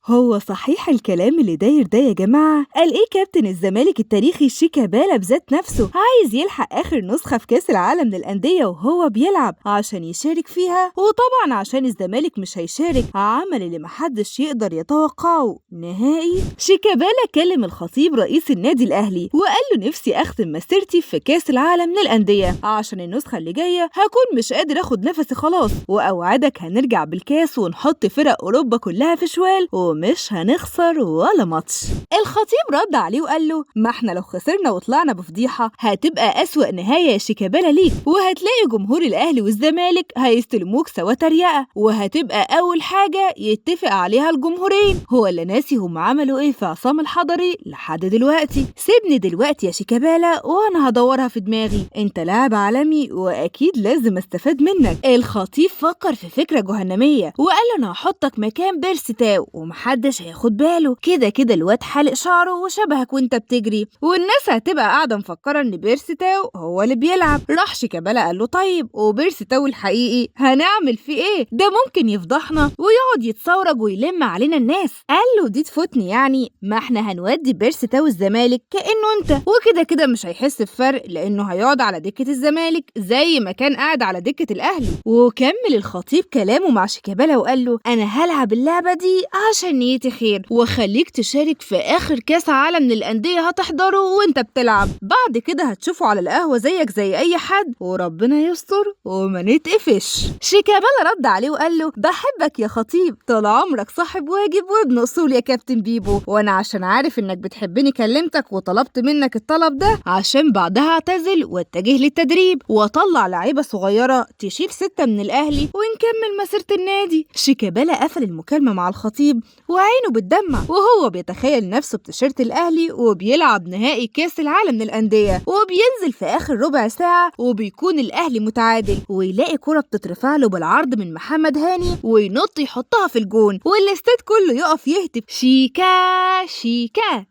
هو صحيح الكلام اللي داير ده يا جماعة؟ قال إيه كابتن الزمالك التاريخي شيكابالا بذات نفسه عايز يلحق آخر نسخة في كأس العالم للأندية وهو بيلعب عشان يشارك فيها، وطبعا عشان الزمالك مش هيشارك عمل اللي محدش يقدر يتوقعه نهائي. شيكابالا كلم الخطيب رئيس النادي الأهلي وقال له نفسي أختم مسيرتي في كأس العالم للأندية عشان النسخة اللي جاية هكون مش قادر أخد نفسي خلاص، وأوعدك هنرجع بالكاس ونحط فرق أوروبا كلها في شوال ومش هنخسر ولا ماتش. الخطيب رد عليه وقال له ما احنا لو خسرنا وطلعنا بفضيحة هتبقى أسوأ نهاية يا شيكابالا ليك، وهتلاقي جمهور الأهلي والزمالك هيستلموك سوا تريقة، وهتبقى أول حاجة يتفق عليها الجمهورين. هو اللي ناسي هم عملوا إيه في عصام الحضري لحد دلوقتي؟ سيبني دلوقتي يا شيكابالا وأنا هدورها في دماغي، أنت لاعب عالمي وأكيد لازم أستفاد منك. الخطيب فكر في فكرة جهنمية وقال له أنا هحطك مكان بيرسي تاو ومحدش هياخد باله، كده كده الواد حالق شعره وشبهك وانت بتجري، والناس هتبقى قاعدة مفكرة ان بيرسي تاو هو اللي بيلعب. راح شيكابالا قال له طيب وبيرسي تاو الحقيقي هنعمل فيه ايه؟ ده ممكن يفضحنا ويقعد يتصورج ويلم علينا الناس. قال له دي تفوتني يعني، ما احنا هنودي بيرسي تاو الزمالك كأنه انت، وكده كده مش هيحس بفرق لانه هيقعد على دكة الزمالك زي ما كان قاعد على دكة الاهلي. وكمل الخطيب كلامه مع شيكابالا وقال له انا هلعب اللعبة دي عشان نيتي خير وخليك تشارك في آخر كاس عالم للأندية هتحضره وانت بتلعب، بعد كده هتشوفه على القهوة زيك زي أي حد وربنا يستر وما نتقفش. شيكابالا رد عليه وقال له بحبك يا خطيب، طول عمرك صاحب واجب وابن أصول يا كابتن بيبو، وأنا عشان عارف إنك بتحبني كلمتك وطلبت منك الطلب ده عشان بعدها أعتزل واتجه للتدريب وأطلع لعيبة صغيرة تشيل 6 من الأهلي ونكمل مسيرة النادي. شيكابالا قفل المكالمة مع الخطيب وعينه بتدمع وهو بيتخيل نفسه بتيشيرت الأهلي وبيلعب نهائي كاس العالم للأندية وبينزل في آخر ربع ساعة وبيكون الأهلي متعادل ويلاقي كرة بتترفع له بالعرض من محمد هاني وينط يحطها في الجون والاستاد كله يقف يهتف شيكا شيكا.